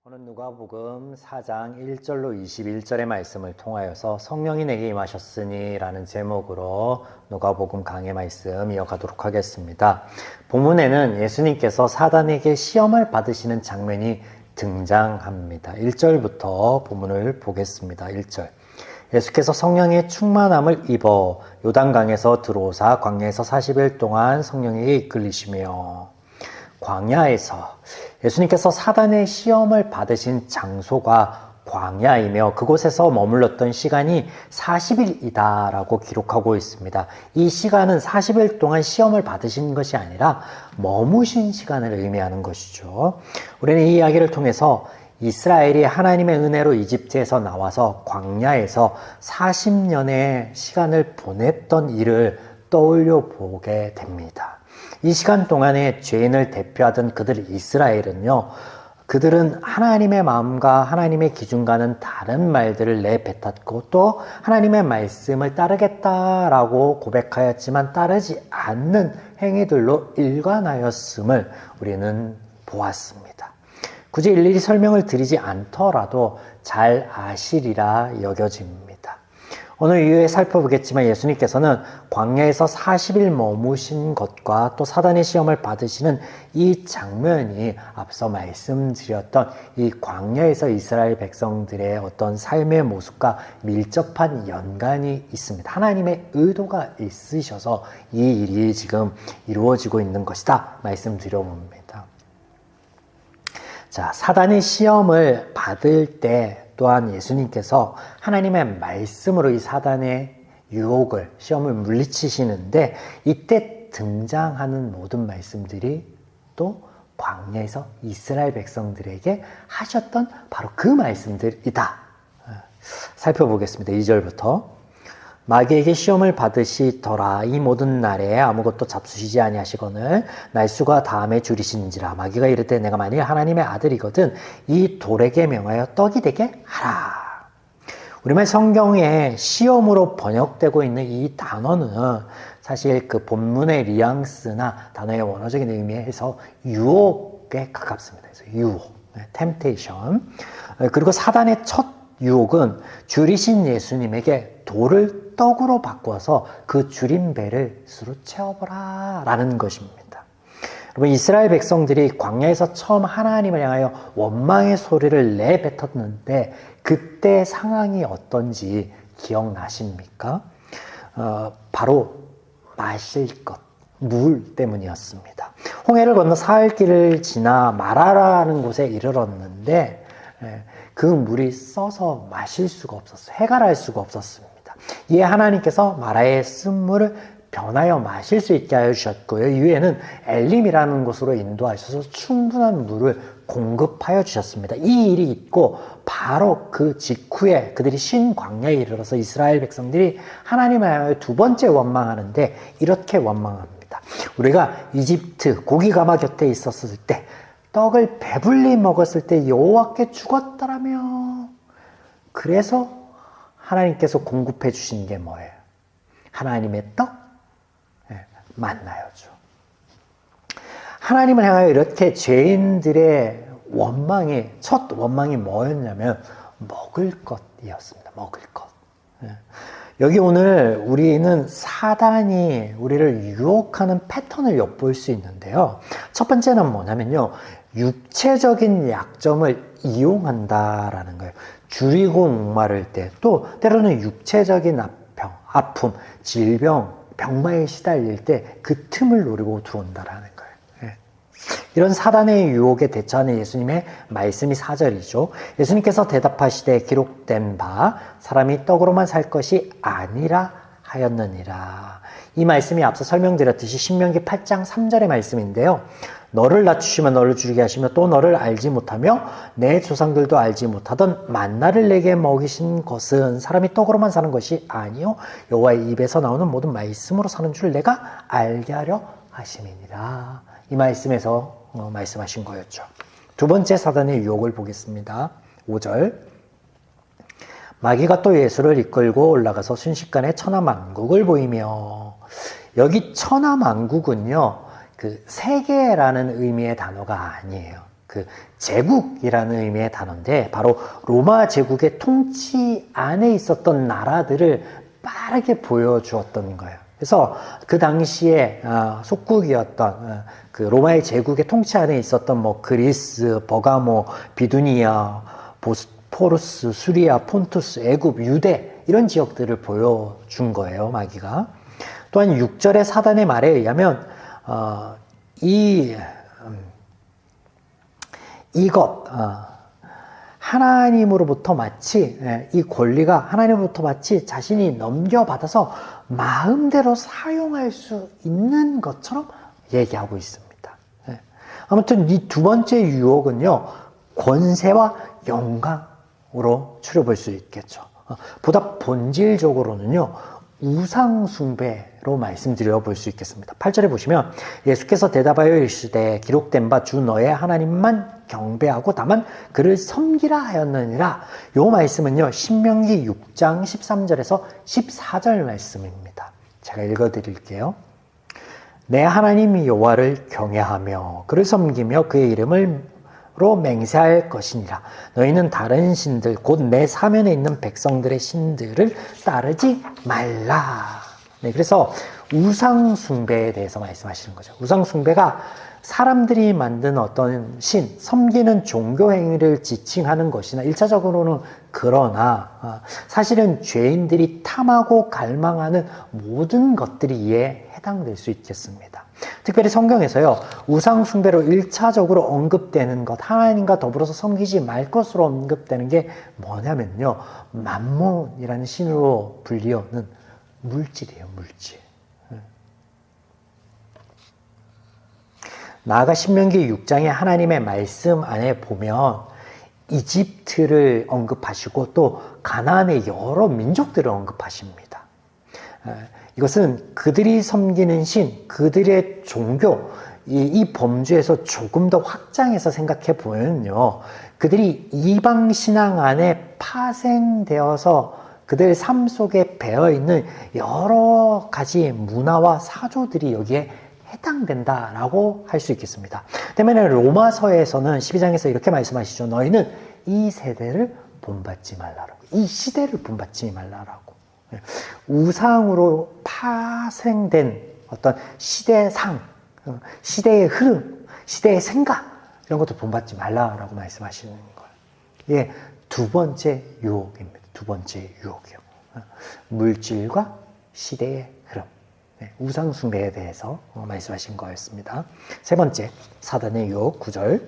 오늘 누가복음 4장 1절로 21절의 말씀을 통하여서 성령이 내게 임하셨으니 라는 제목으로 누가복음 강해 말씀 이어가도록 하겠습니다. 본문에는 예수님께서 사단에게 시험을 받으시는 장면이 등장합니다. 1절부터 본문을 보겠습니다. 1절. 예수께서 성령의 충만함을 입어 요단강에서 들어오사 광야에서 40일 동안 성령에게 이끌리시며. 광야에서 예수님께서 사단의 시험을 받으신 장소가 광야이며 그곳에서 머물렀던 시간이 40일이다 라고 기록하고 있습니다. 이 시간은 40일 동안 시험을 받으신 것이 아니라 머무신 시간을 의미하는 것이죠. 우리는 이 이야기를 통해서 이스라엘이 하나님의 은혜로 이집트에서 나와서 광야에서 40년의 시간을 보냈던 일을 떠올려 보게 됩니다. 이 시간 동안에 죄인을 대표하던 그들 이스라엘은요, 그들은 하나님의 마음과 하나님의 기준과는 다른 말들을 내뱉었고 또 하나님의 말씀을 따르겠다라고 고백하였지만 따르지 않는 행위들로 일관하였음을 우리는 보았습니다. 굳이 일일이 설명을 드리지 않더라도 잘 아시리라 여겨집니다. 오늘 이후에 살펴보겠지만 예수님께서는 광야에서 40일 머무신 것과 또 사단의 시험을 받으시는 이 장면이 앞서 말씀드렸던 이 광야에서 이스라엘 백성들의 어떤 삶의 모습과 밀접한 연관이 있습니다. 하나님의 의도가 있으셔서 이 일이 지금 이루어지고 있는 것이다 말씀드려봅니다. 자, 사단의 시험을 받을 때 또한 예수님께서 하나님의 말씀으로 이 사단의 유혹을, 시험을 물리치시는데 이때 등장하는 모든 말씀들이 또 광야에서 이스라엘 백성들에게 하셨던 바로 그 말씀들이다. 살펴보겠습니다. 2절부터. 마귀에게 시험을 받으시더라. 이 모든 날에 아무것도 잡수시지 아니하시거늘 날수가 다음에 줄이시는지라. 마귀가 이르되 내가 만일 하나님의 아들이거든 이 돌에게 명하여 떡이 되게 하라. 우리말 성경에 시험으로 번역되고 있는 이 단어는 사실 그 본문의 뉘앙스나 단어의 원어적인 의미에서 유혹에 가깝습니다. 그래서 유혹, temptation. 그리고 사단의 첫 유혹은 줄이신 예수님에게 돌을 떡으로 바꿔서 그 줄인 배를 스스로 채워보라 라는 것입니다. 여러분, 이스라엘 백성들이 광야에서 처음 하나님을 향하여 원망의 소리를 내뱉었는데 그때 상황이 어떤지 기억나십니까? 바로 마실 것, 물 때문이었습니다. 홍해를 건너 사흘 길을 지나 마라라는 곳에 이르렀는데 그 물이 써서 마실 수가 없었어요. 해갈할 수가 없었습니다. 이에 하나님께서 마라의 쓴물을 변하여 마실 수 있게 하여 주셨고요. 이후에는 엘림이라는 곳으로 인도하셔서 충분한 물을 공급하여 주셨습니다. 이 일이 있고 바로 그 직후에 그들이 신 광야에 이르러서 이스라엘 백성들이 하나님을 향하여 두 번째 원망하는데 이렇게 원망합니다. 우리가 이집트 고기가마 곁에 있었을 때 떡을 배불리 먹었을 때 여호와께 죽었더라며. 그래서 하나님께서 공급해 주신 게 뭐예요? 하나님의 떡? 만나요죠. 하나님을 향하여 이렇게 죄인들의 원망이, 첫 원망이 뭐였냐면 먹을 것이었습니다. 먹을 것. 여기 오늘 우리는 사단이 우리를 유혹하는 패턴을 엿볼 수 있는데요. 첫 번째는 뭐냐면요. 육체적인 약점을 이용한다라는 거예요. 줄이고 목마를 때, 또 때로는 육체적인 아픔, 질병, 병마에 시달릴 때 그 틈을 노리고 들어온다라는 거예요. 이런 사단의 유혹에 대처하는 예수님의 말씀이 4절이죠. 예수님께서 대답하시되 기록된 바 사람이 떡으로만 살 것이 아니라 하였느니라. 이 말씀이 앞서 설명드렸듯이 신명기 8장 3절의 말씀인데요. 너를 낮추시며 너를 줄이게 하시며 또 너를 알지 못하며 내 조상들도 알지 못하던 만나를 내게 먹이신 것은 사람이 떡으로만 사는 것이 아니요 여호와의 입에서 나오는 모든 말씀으로 사는 줄 내가 알게 하려 하심이니라. 이 말씀에서 말씀하신 거였죠. 두 번째 사단의 유혹을 보겠습니다. 5절. 마귀가 또 예수를 이끌고 올라가서 순식간에 천하만국을 보이며. 여기 천하만국은요 그 세계라는 의미의 단어가 아니에요. 그 제국이라는 의미의 단어인데 바로 로마 제국의 통치 안에 있었던 나라들을 빠르게 보여주었던 거예요. 그래서 그 당시에 속국이었던 그 로마의 제국의 통치 안에 있었던 뭐 그리스, 버가모, 비두니아, 보스포루스, 수리아, 폰투스, 애굽, 유대 이런 지역들을 보여준 거예요. 마귀가. 또한 6절의 사단의 말에 의하면 이것 하나님으로부터 마치 이 권리가 하나님으로부터 마치 자신이 넘겨받아서 마음대로 사용할 수 있는 것처럼 얘기하고 있습니다. 아무튼 이 두 번째 유혹은요, 권세와 영광으로 추려볼 수 있겠죠. 보다 본질적으로는요, 우상숭배로 말씀드려 볼 수 있겠습니다. 8절에 보시면 예수께서 대답하여 이르시되 기록된 바 주 너의 하나님만 경배하고 다만 그를 섬기라 하였느니라. 요 말씀은요, 신명기 6장 13절에서 14절 말씀입니다. 제가 읽어드릴게요. 내 하나님 여호와를 경외하며 그를 섬기며 그의 이름으로 맹세할 것이니라. 너희는 다른 신들 곧 내 사면에 있는 백성들의 신들을 따르지 말라. 네, 그래서 우상 숭배에 대해서 말씀하시는 거죠. 우상 숭배가 사람들이 만든 어떤 신, 섬기는 종교 행위를 지칭하는 것이나 1차적으로는 그러나 사실은 죄인들이 탐하고 갈망하는 모든 것들이 이에 해당될 수 있겠습니다. 특별히 성경에서요, 우상 숭배로 1차적으로 언급되는 것, 하나님과 더불어서 섬기지 말 것으로 언급되는 게 뭐냐면요, 맘몬이라는 신으로 불리우는 물질이에요, 물질. 나아가 신명기 6장의 하나님의 말씀 안에 보면 이집트를 언급하시고 또 가나안의 여러 민족들을 언급하십니다. 이것은 그들이 섬기는 신, 그들의 종교, 이 범주에서 조금 더 확장해서 생각해 보면요, 그들이 이방 신앙 안에 파생되어서 그들 삶 속에 배어있는 여러 가지 문화와 사조들이 여기에 해당된다라고 할 수 있겠습니다. 때문에 로마서에서는 12장에서 이렇게 말씀하시죠. 너희는 이 세대를 본받지 말라라고. 이 시대를 본받지 말라라고. 우상으로 파생된 어떤 시대상, 시대의 흐름, 시대의 생각 이런 것도 본받지 말라라고 말씀하시는 거예요. 이게 두 번째 유혹입니다. 두 번째 유혹이요. 물질과 시대의 흐름. 우상 숭배에 대해서 말씀하신 거였습니다. 세 번째, 사단의 유혹 9절.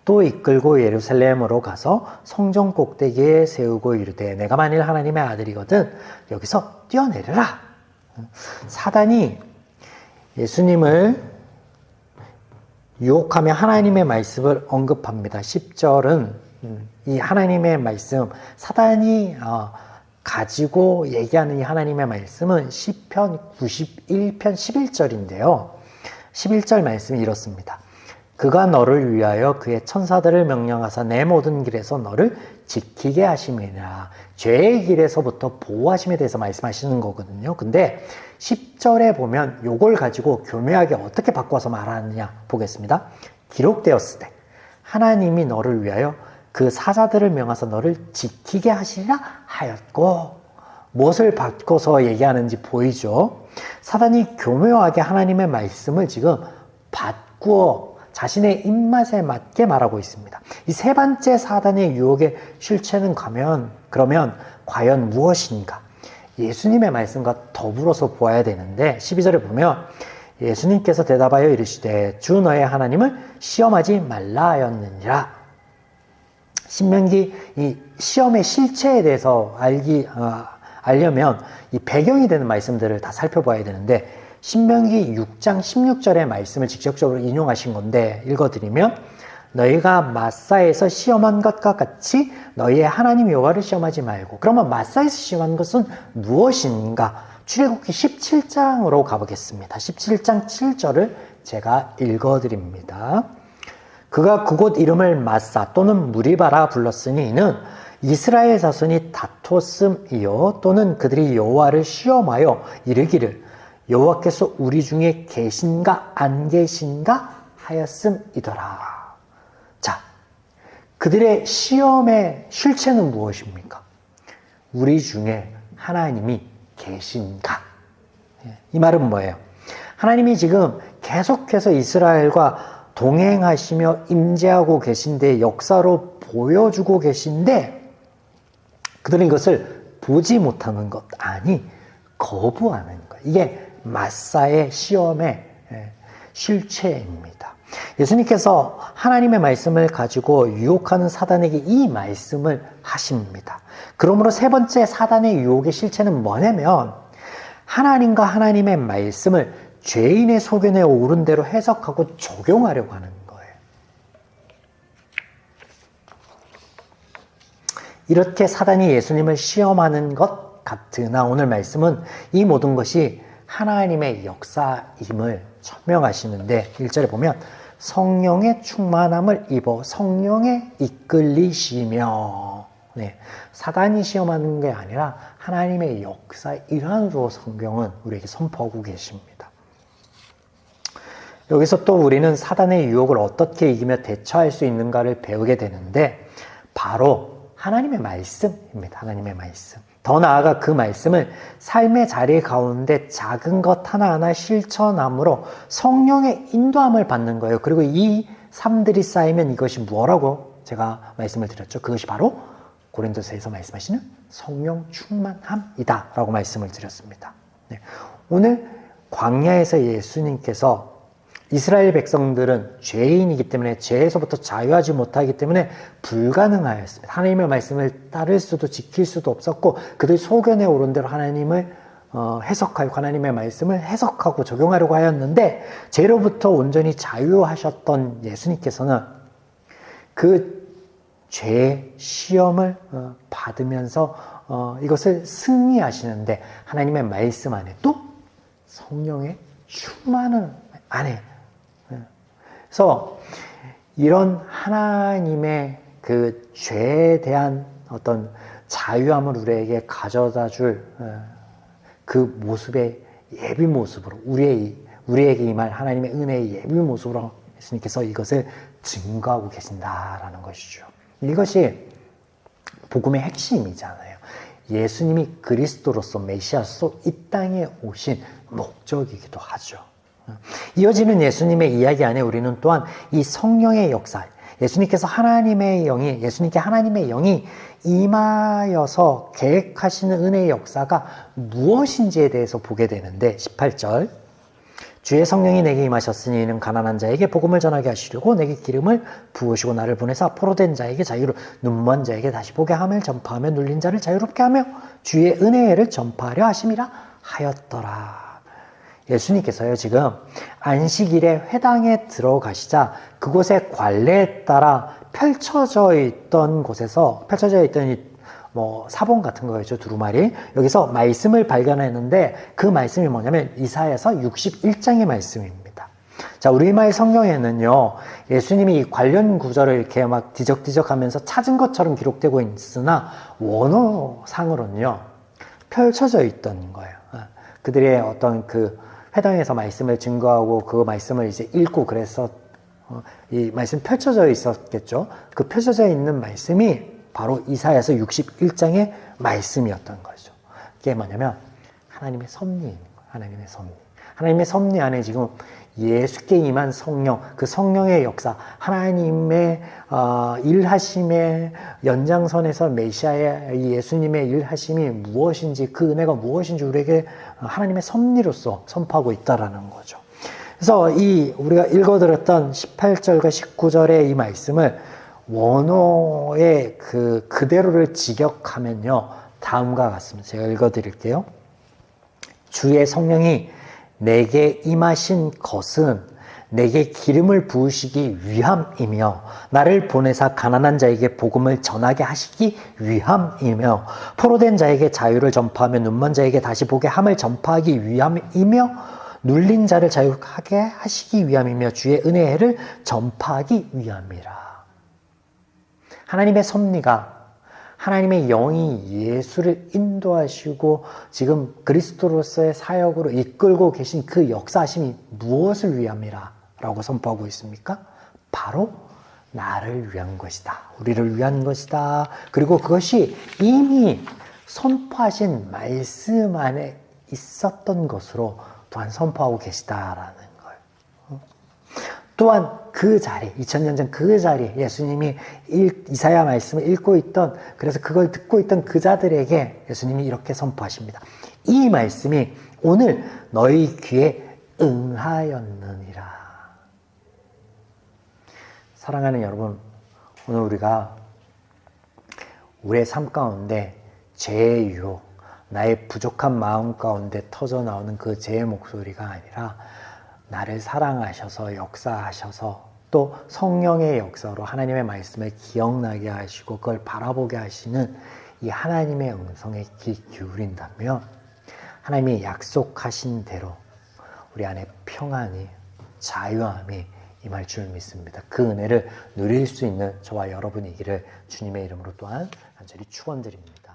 또 이끌고 예루살렘으로 가서 성전 꼭대기에 세우고 이르되 내가 만일 하나님의 아들이거든 여기서 뛰어내려라. 사단이 예수님을 유혹하며 하나님의 말씀을 언급합니다. 10절은 이 하나님의 말씀, 사단이 가지고 얘기하는 이 하나님의 말씀은 시편 91편 11절인데요. 11절 말씀이 이렇습니다. 그가 너를 위하여 그의 천사들을 명령하사 내 모든 길에서 너를 지키게 하심이라. 죄의 길에서부터 보호하심에 대해서 말씀하시는 거거든요. 근데 10절에 보면 요걸 가지고 교묘하게 어떻게 바꿔서 말하느냐 보겠습니다. 기록되었을 때 하나님이 너를 위하여 그 사자들을 명하사 너를 지키게 하시리라 하였고, 무엇을 바꿔서 얘기하는지 보이죠? 사단이 교묘하게 하나님의 말씀을 지금 바꾸어 자신의 입맛에 맞게 말하고 있습니다. 이 세 번째 사단의 유혹의 실체는 그러면 과연 무엇인가? 예수님의 말씀과 더불어서 보아야 되는데 12절에 보면 예수님께서 대답하여 이르시되 주 너의 하나님을 시험하지 말라 하였느니라. 신명기 이 시험의 실체에 대해서 알려면 이 배경이 되는 말씀들을 다 살펴봐야 되는데 신명기 6장 16절의 말씀을 직접적으로 인용하신 건데 읽어드리면 너희가 마사에서 시험한 것과 같이 너희의 하나님 여호와를 시험하지 말고. 그러면 마사에서 시험한 것은 무엇인가? 출애굽기 17장으로 가보겠습니다. 17장 7절을 제가 읽어드립니다. 그가 그곳 이름을 마사 또는 무리바라 불렀으니 이는 이스라엘 자손이 다퉜음이요 또는 그들이 여호와를 시험하여 이르기를 여호와께서 우리 중에 계신가 안 계신가 하였음이더라. 그들의 시험의 실체는 무엇입니까? 우리 중에 하나님이 계신가? 이 말은 뭐예요? 하나님이 지금 계속해서 이스라엘과 동행하시며 임재하고 계신데, 역사로 보여주고 계신데, 그들은 이것을 보지 못하는 것, 아니 거부하는 것. 이게 마사의 시험의 실체입니다. 예수님께서 하나님의 말씀을 가지고 유혹하는 사단에게 이 말씀을 하십니다. 그러므로 세 번째 사단의 유혹의 실체는 뭐냐면, 하나님과 하나님의 말씀을 죄인의 소견에 오른 대로 해석하고 적용하려고 하는 거예요. 이렇게 사단이 예수님을 시험하는 것 같으나, 오늘 말씀은 이 모든 것이 하나님의 역사임을 설명하시는데, 1절에 보면 성령의 충만함을 입어 성령에 이끌리시며, 사단이 시험하는 게 아니라 하나님의 역사의 일환으로 성경은 우리에게 선포하고 계십니다. 여기서 또 우리는 사단의 유혹을 어떻게 이기며 대처할 수 있는가를 배우게 되는데, 바로 하나님의 말씀입니다. 하나님의 말씀. 더 나아가 그 말씀을 삶의 자리 가운데 작은 것 하나하나 실천함으로 성령의 인도함을 받는 거예요. 그리고 이 삶들이 쌓이면 이것이 뭐라고 제가 말씀을 드렸죠? 그것이 바로 고린도서에서 말씀하시는 성령 충만함이다 라고 말씀을 드렸습니다. 오늘 광야에서 예수님께서 이스라엘 백성들은 죄인이기 때문에, 죄에서부터 자유하지 못하기 때문에 불가능하였습니다. 하나님의 말씀을 따를 수도 지킬 수도 없었고, 그들 소견에 오른 대로 하나님을 해석하고, 하나님의 말씀을 해석하고 적용하려고 하였는데, 죄로부터 온전히 자유하셨던 예수님께서는 그 죄의 시험을 받으면서 이것을 승리하시는데, 하나님의 말씀 안에 또 성령의 충만을 안에, 그래서 이런 하나님의 그 죄에 대한 어떤 자유함을 우리에게 가져다 줄 그 모습의 예비 모습으로, 우리에게 임할 하나님의 은혜의 예비 모습으로 예수님께서 이것을 증거하고 계신다라는 것이죠. 이것이 복음의 핵심이잖아요. 예수님이 그리스도로서, 메시아로서 이 땅에 오신 목적이기도 하죠. 이어지는 예수님의 이야기 안에 우리는 또한 이 성령의 역사, 예수님께 하나님의 영이 임하여서 계획하시는 은혜의 역사가 무엇인지에 대해서 보게 되는데, 18절, 주의 성령이 내게 임하셨으니 이는 가난한 자에게 복음을 전하게 하시려고 내게 기름을 부으시고 나를 보내사 포로된 자에게 자유를, 눈먼 자에게 다시 보게 함을 전파하며 눌린 자를 자유롭게 하며 주의 은혜를 전파하려 하심이라 하였더라. 예수님께서요, 지금 안식일에 회당에 들어가시자 그곳의 관례에 따라 펼쳐져 있던 사본 같은 거였죠, 두루마리. 여기서 말씀을 발견했는데, 그 말씀이 뭐냐면 이사야서 61장의 말씀입니다. 자, 우리말 성경에는요, 예수님이 이 관련 구절을 이렇게 막 뒤적뒤적 하면서 찾은 것처럼 기록되고 있으나, 원어상으로는요, 펼쳐져 있던 거예요. 그들의 어떤 그 회당에서 말씀을 증거하고 그 말씀을 이제 읽고, 그래서 이 말씀 펼쳐져 있었겠죠. 그 펼쳐져 있는 말씀이 바로 이사야서 61장의 말씀이었던 거죠. 그게 뭐냐면 하나님의 섭리인 거예요. 하나님의 섭리. 하나님의 섭리 안에 지금 예수께 임한 성령, 그 성령의 역사, 하나님의 일하심의 연장선에서 메시아의 예수님의 일하심이 무엇인지, 그 은혜가 무엇인지 우리에게 하나님의 섭리로서 선포하고 있다라는 거죠. 그래서 우리가 읽어드렸던 18절과 19절의 이 말씀을 원어의 그대로를 직역하면요, 다음과 같습니다. 제가 읽어드릴게요. 주의 성령이 내게 임하신 것은 내게 기름을 부으시기 위함이며 나를 보내사 가난한 자에게 복음을 전하게 하시기 위함이며 포로된 자에게 자유를 전파하며 눈먼 자에게 다시 보게 함을 전파하기 위함이며 눌린 자를 자유하게 하시기 위함이며 주의 은혜를 전파하기 위함이라. 하나님의 섭리가, 하나님의 영이 예수를 인도하시고 지금 그리스도로서의 사역으로 이끌고 계신 그 역사하심이 무엇을 위함이라 라고 선포하고 있습니까? 바로 나를 위한 것이다. 우리를 위한 것이다. 그리고 그것이 이미 선포하신 말씀 안에 있었던 것으로 또한 선포하고 계시다라는 걸. 또한 그 자리, 2000년 전 그 자리에 예수님이 이사야 말씀을 읽고 있던, 그래서 그걸 듣고 있던 그 자들에게 예수님이 이렇게 선포하십니다. 이 말씀이 오늘 너희 귀에 응하였느니라. 사랑하는 여러분, 오늘 우리가 우리의 삶 가운데 죄의 유혹, 나의 부족한 마음 가운데 터져 나오는 그 죄의 목소리가 아니라 나를 사랑하셔서 역사하셔서 또 성령의 역사로 하나님의 말씀을 기억나게 하시고 그걸 바라보게 하시는 이 하나님의 음성에 귀 기울인다면 하나님이 약속하신 대로 우리 안에 평안이, 자유함이 임할 줄 믿습니다. 그 은혜를 누릴 수 있는 저와 여러분이기를 주님의 이름으로 또한 간절히 축원드립니다.